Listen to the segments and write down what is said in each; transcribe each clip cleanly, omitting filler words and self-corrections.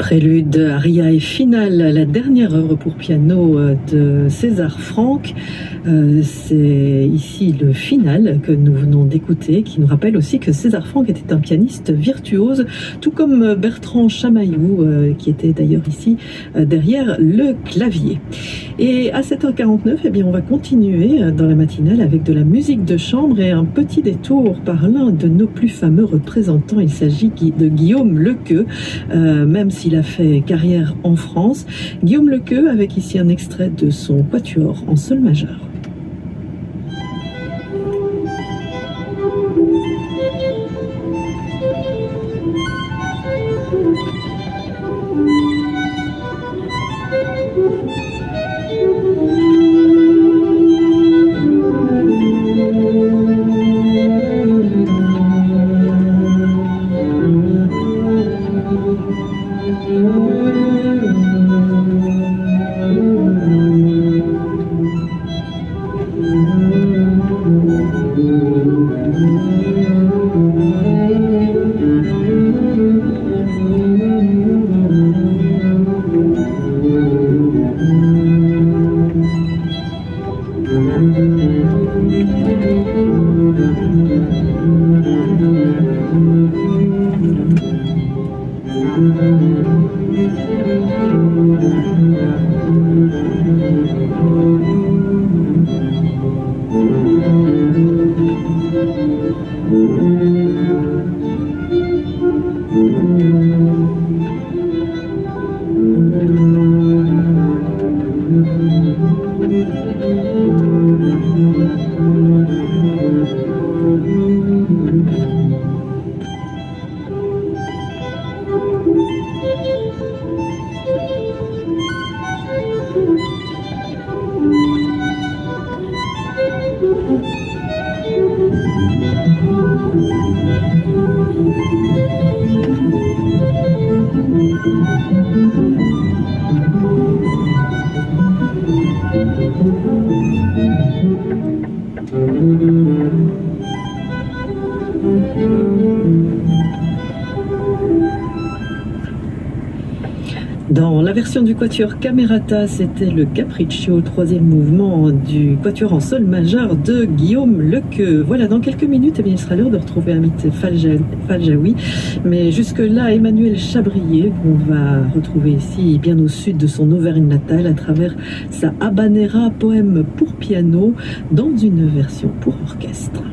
Prélude, aria et finale, la dernière œuvre pour piano de César Franck. C'est ici le final que nous venons d'écouter, qui nous rappelle aussi que César Franck était un pianiste virtuose, tout comme Bertrand Chamaillou, qui était d'ailleurs ici derrière le clavier. Et à 7h49, eh bien, on va continuer dans la matinale avec de la musique de chambre et un petit détour par l'un de nos plus fameux représentants. Il s'agit de Guillaume Lequeux, même s'il a fait carrière en France. Guillaume Lequeux avec ici un extrait de son quatuor en sol majeur. Dans la version du quatuor Camerata, c'était le Capriccio, troisième mouvement du quatuor en sol majeur de Guillaume Lequeux. Voilà, dans quelques minutes, eh bien, il sera l'heure de retrouver Amit Faljaoui. Mais jusque-là, Emmanuel Chabrier, qu'on va retrouver ici, bien au sud de son Auvergne natale, à travers sa Habanera, poème pour piano, dans une version pour orchestre.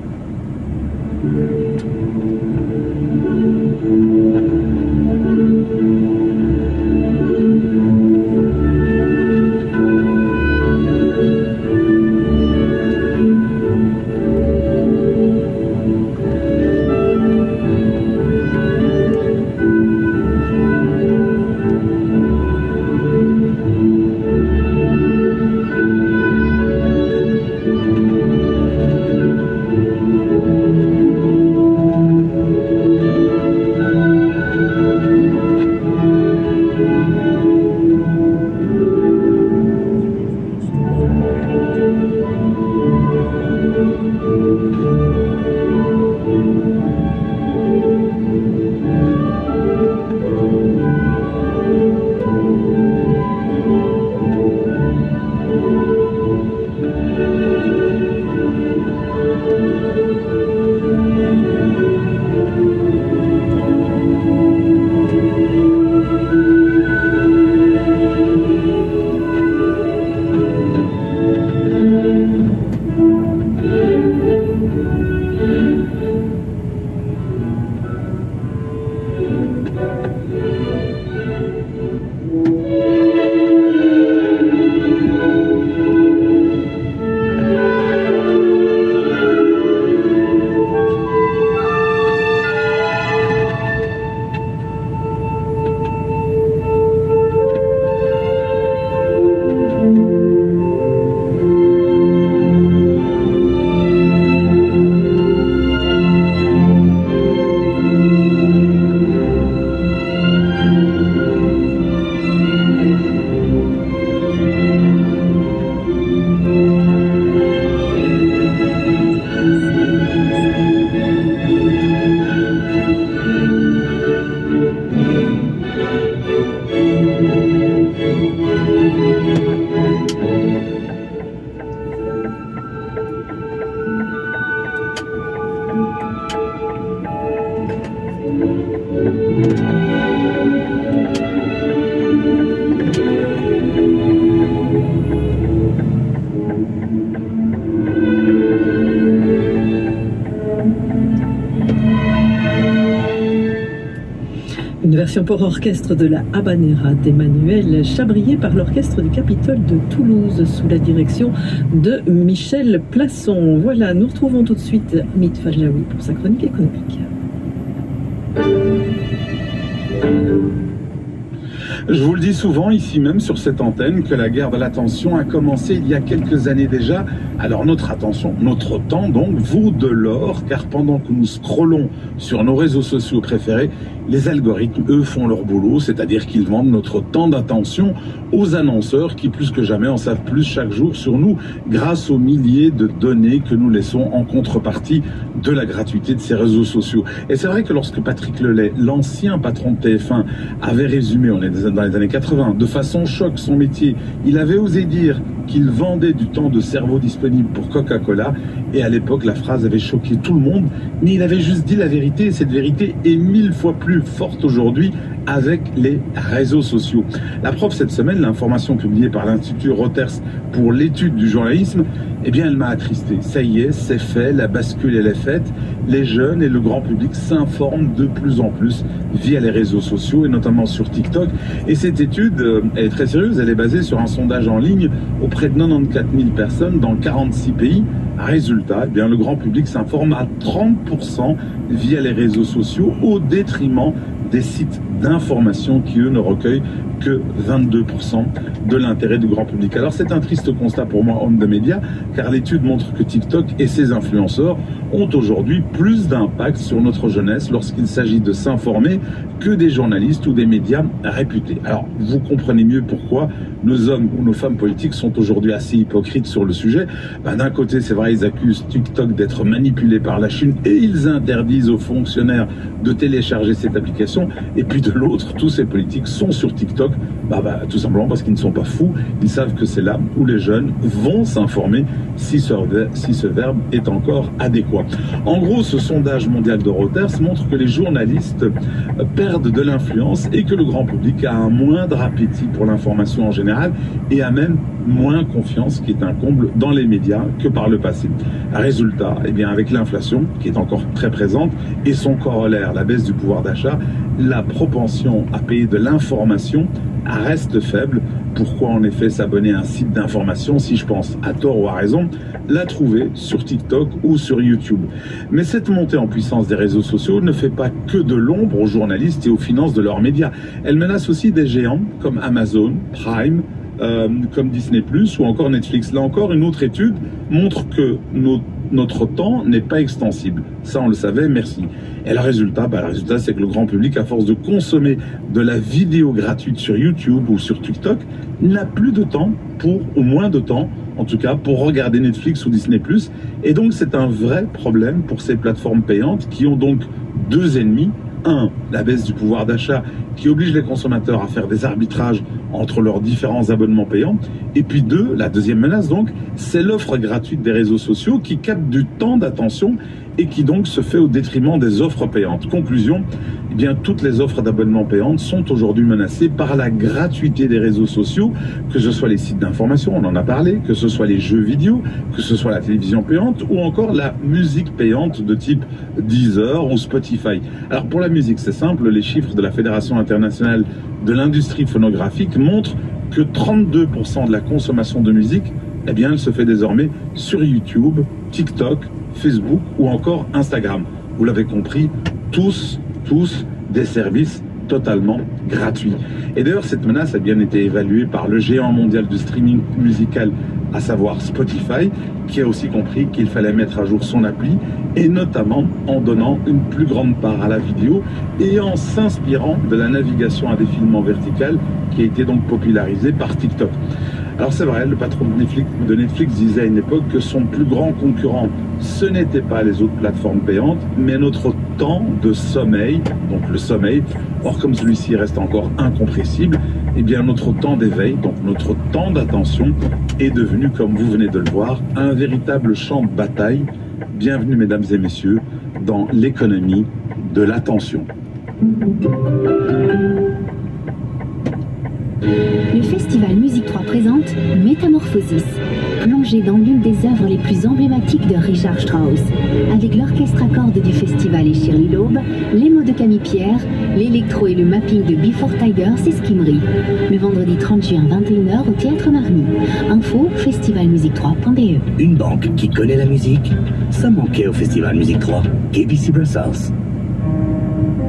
version pour orchestre de la Habanera d'Emmanuel Chabrier par l'orchestre du Capitole de Toulouse sous la direction de Michel Plasson. Voilà, nous retrouvons tout de suite Amit Fadlaoui pour sa chronique économique. Je vous le dis souvent ici même sur cette antenne que la guerre de l'attention a commencé il y a quelques années déjà. Alors notre attention, notre temps donc vaut de l'or, car pendant que nous scrollons sur nos réseaux sociaux préférés, les algorithmes, eux, font leur boulot, c'est-à-dire qu'ils vendent notre temps d'attention aux annonceurs qui, plus que jamais, en savent plus chaque jour sur nous grâce aux milliers de données que nous laissons en contrepartie de la gratuité de ces réseaux sociaux. Et c'est vrai que lorsque Patrick Lelay, l'ancien patron de TF1, avait résumé, on est dans les années 80, de façon choc son métier, il avait osé dire qu'il vendait du temps de cerveau disponible pour Coca-Cola, et à l'époque la phrase avait choqué tout le monde, mais il avait juste dit la vérité, et cette vérité est 1000 fois plus forte aujourd'hui avec les réseaux sociaux. La preuve cette semaine, l'information publiée par l'Institut Reuters pour l'étude du journalisme, eh bien elle m'a attristé. Ça y est, c'est fait, la bascule elle est faite. Les jeunes et le grand public s'informent de plus en plus via les réseaux sociaux et notamment sur TikTok. Et cette étude, elle est très sérieuse, elle est basée sur un sondage en ligne auprès de 94 000 personnes dans 46 pays. Résultat, eh bien, le grand public s'informe à 30% via les réseaux sociaux au détriment des sites d'information qui, eux, ne recueillent que 22% de l'intérêt du grand public. Alors c'est un triste constat pour moi, homme de médias, car l'étude montre que TikTok et ses influenceurs ont aujourd'hui plus d'impact sur notre jeunesse lorsqu'il s'agit de s'informer que des journalistes ou des médias réputés. Alors vous comprenez mieux pourquoi nos hommes ou nos femmes politiques sont aujourd'hui assez hypocrites sur le sujet. D'un côté, c'est vrai, ils accusent TikTok d'être manipulé par la Chine et ils interdisent aux fonctionnaires de télécharger cette application. Et puis de l'autre, tous ces politiques sont sur TikTok, tout simplement parce qu'ils ne sont pas fous. Ils savent que c'est là où les jeunes vont s'informer si ce verbe est encore adéquat. En gros, ce sondage mondial de Reuters montre que les journalistes perdent de l'influence et que le grand public a un moindre appétit pour l'information en général et a même moins confiance, qui est un comble, dans les médias que par le passé. Résultat, eh bien, avec l'inflation qui est encore très présente et son corollaire, la baisse du pouvoir d'achat, la propension à payer de l'information reste faible. Pourquoi en effet s'abonner à un site d'information si je pense, à tort ou à raison, la trouver sur TikTok ou sur YouTube? Mais cette montée en puissance des réseaux sociaux ne fait pas que de l'ombre aux journalistes et aux finances de leurs médias. Elle menace aussi des géants comme Amazon, Prime, comme Disney+, ou encore Netflix. Là encore, une autre étude montre que notre temps n'est pas extensible. Ça, on le savait, merci. Et le résultat, c'est que le grand public, à force de consommer de la vidéo gratuite sur YouTube ou sur TikTok, n'a plus de temps ou moins de temps, en tout cas, pour regarder Netflix ou Disney+. Et donc, c'est un vrai problème pour ces plateformes payantes qui ont donc deux ennemis. Un, la baisse du pouvoir d'achat qui oblige les consommateurs à faire des arbitrages entre leurs différents abonnements payants. Et puis deux, la deuxième menace donc, c'est l'offre gratuite des réseaux sociaux qui capte du temps d'attention et qui donc se fait au détriment des offres payantes. Conclusion, eh bien, toutes les offres d'abonnement payantes sont aujourd'hui menacées par la gratuité des réseaux sociaux, que ce soit les sites d'information, on en a parlé, que ce soit les jeux vidéo, que ce soit la télévision payante ou encore la musique payante de type Deezer ou Spotify. Alors pour la musique, c'est simple, les chiffres de la Fédération internationale de l'industrie phonographique montrent que 32% de la consommation de musique, eh bien, elle se fait désormais sur YouTube, TikTok, Facebook ou encore Instagram. Vous l'avez compris, tous des services totalement gratuits. Et d'ailleurs, cette menace a bien été évaluée par le géant mondial du streaming musical, à savoir Spotify, qui a aussi compris qu'il fallait mettre à jour son appli, et notamment en donnant une plus grande part à la vidéo et en s'inspirant de la navigation à défilement vertical qui a été donc popularisée par TikTok. Alors c'est vrai, le patron de Netflix disait à une époque que son plus grand concurrent, ce n'était pas les autres plateformes payantes, mais notre temps de sommeil, donc le sommeil. Or, comme celui-ci reste encore incompressible, eh bien notre temps d'éveil, donc notre temps d'attention, est devenu, comme vous venez de le voir, un véritable champ de bataille. Bienvenue, mesdames et messieurs, dans l'économie de l'attention. Le Festival Musique 3 présente Métamorphosis, plongé dans l'une des œuvres les plus emblématiques de Richard Strauss, avec l'orchestre à cordes du festival et Shirley Laube, les mots de Camille Pierre, l'électro et le mapping de Before Tigers et Skimry. Le vendredi 30 juin 21h au Théâtre Marny. Info festivalmusique3.de. Une banque qui connaît la musique, ça manquait au Festival Musique 3. KBC Brussels.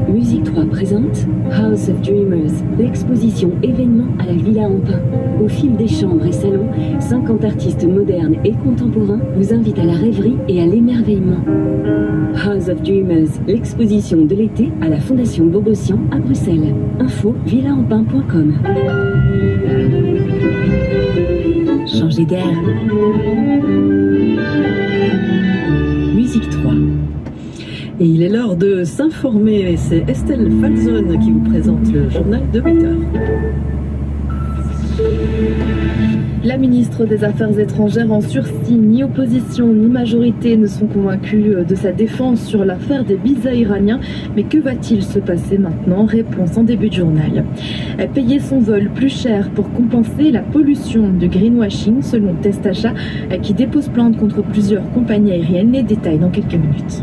Musique 3 présente House of Dreamers, l'exposition événement à la Villa Ampin. Au fil des chambres et salons, 50 artistes modernes et contemporains vous invitent à la rêverie et à l'émerveillement. House of Dreamers, l'exposition de l'été à la Fondation Bogossian à Bruxelles. Info villaampin.com. Changer d'air. Musique 3. Et il est l'heure de s'informer. C'est Estelle Falzone qui vous présente le journal de 8h. La ministre des Affaires étrangères en sursis, ni opposition ni majorité ne sont convaincus de sa défense sur l'affaire des visas iraniens. Mais que va-t-il se passer maintenant? Réponse en début de journal. Payer son vol plus cher pour compenser la pollution du greenwashing selon Testacha qui dépose plainte contre plusieurs compagnies aériennes. Les détails dans quelques minutes.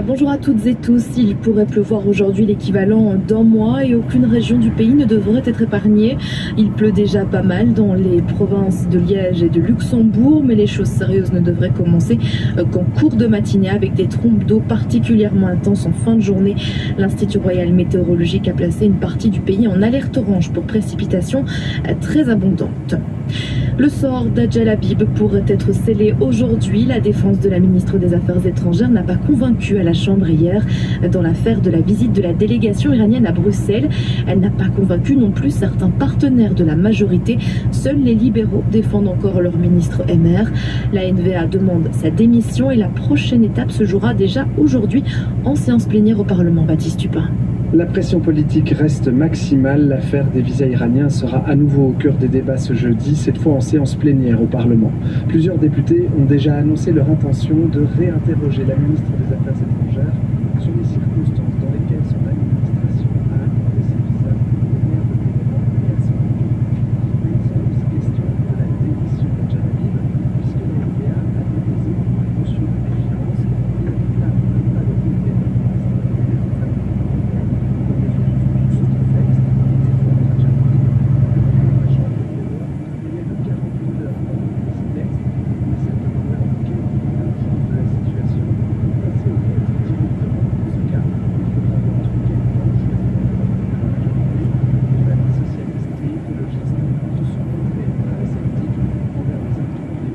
Bonjour à toutes et tous. Il pourrait pleuvoir aujourd'hui l'équivalent d'un mois et aucune région du pays ne devrait être épargnée. Il pleut déjà pas mal dans les provinces de Liège et de Luxembourg, mais les choses sérieuses ne devraient commencer qu'en cours de matinée avec des trompes d'eau particulièrement intenses en fin de journée. L'Institut Royal Météorologique a placé une partie du pays en alerte orange pour précipitations très abondantes. Le sort d'Adjel Habib pourrait être scellé aujourd'hui. La défense de la ministre des Affaires étrangères n'a pas convaincu à la Chambre hier dans l'affaire de la visite de la délégation iranienne à Bruxelles. Elle n'a pas convaincu non plus certains partenaires de la majorité. Seuls les libéraux défendent encore leur ministre MR. La NVA demande sa démission et la prochaine étape se jouera déjà aujourd'hui en séance plénière au Parlement. Baptiste Tupin. La pression politique reste maximale. L'affaire des visas iraniens sera à nouveau au cœur des débats ce jeudi, cette fois en séance plénière au Parlement. Plusieurs députés ont déjà annoncé leur intention de réinterroger la ministre des Affaires étrangères sur les circonstances dans lesquelles son administration a accordé ces visas aux maires de Téhéran et à son pays. Mais il sera aussi question de la démission d'Adjel Habib, puisque la NVA a déposé une motion de défiance et réclame le pas de côté de la ministre des Affaires étrangères.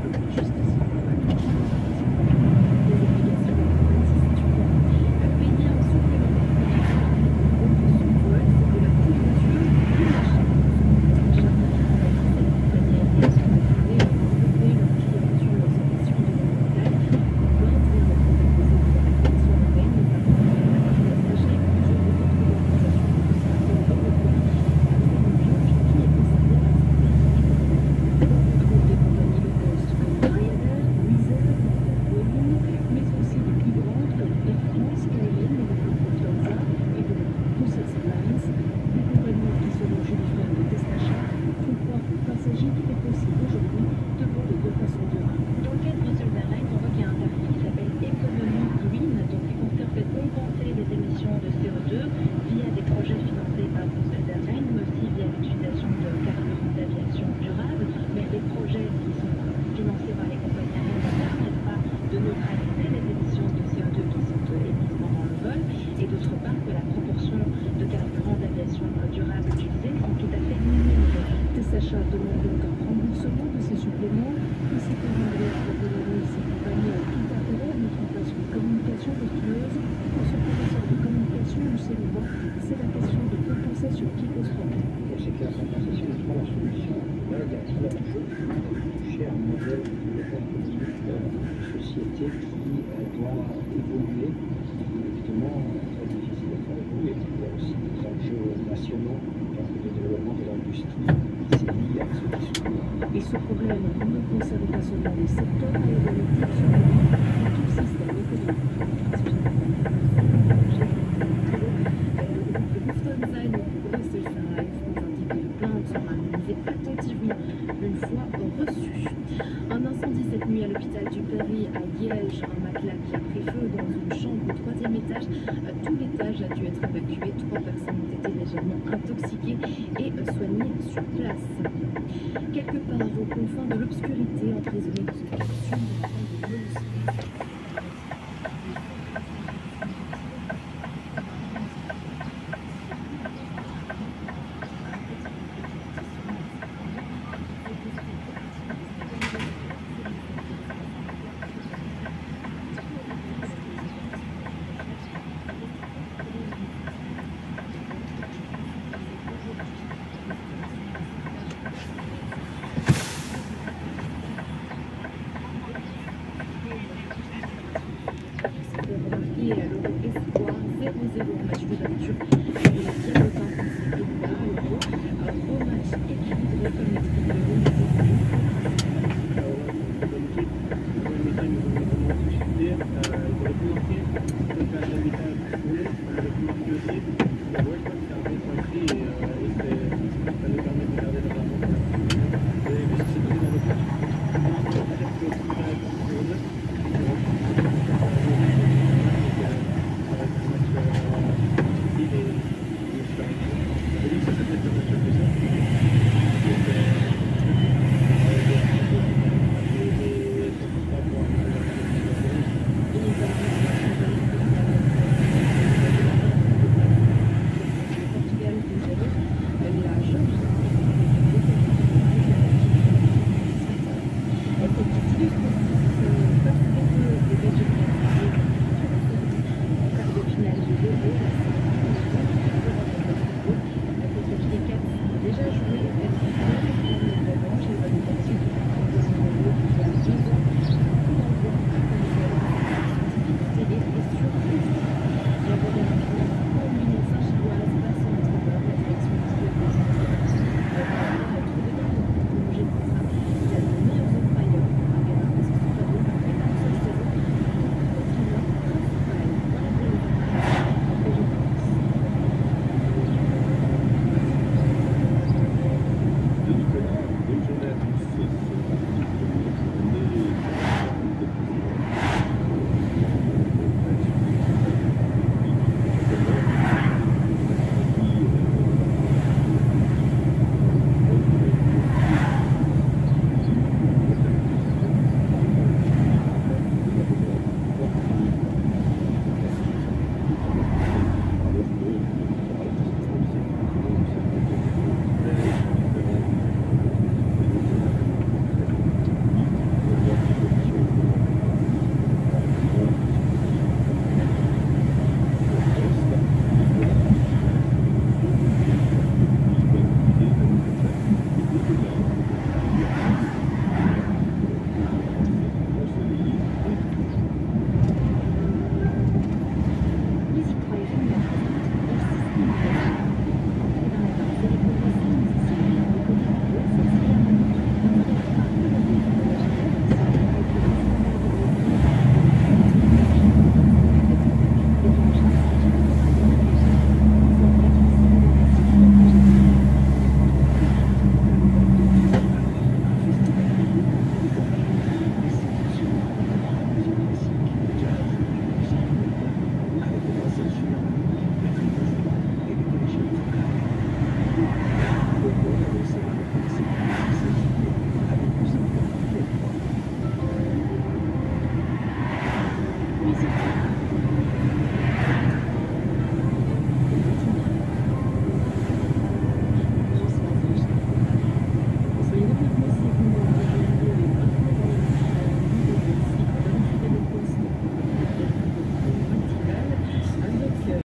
Et ce problème ne concerne pas seulement les secteurs aéronautiques, mais tout le système économique. reçu. Un incendie cette nuit à l'hôpital du Péry à Liège. Un matelas qui a pris feu dans une chambre au 3e étage. Tout l'étage a dû être évacué. 3 personnes ont été légèrement intoxiquées et soignées sur place. Quelque part aux confins de l'obscurité, emprisonnés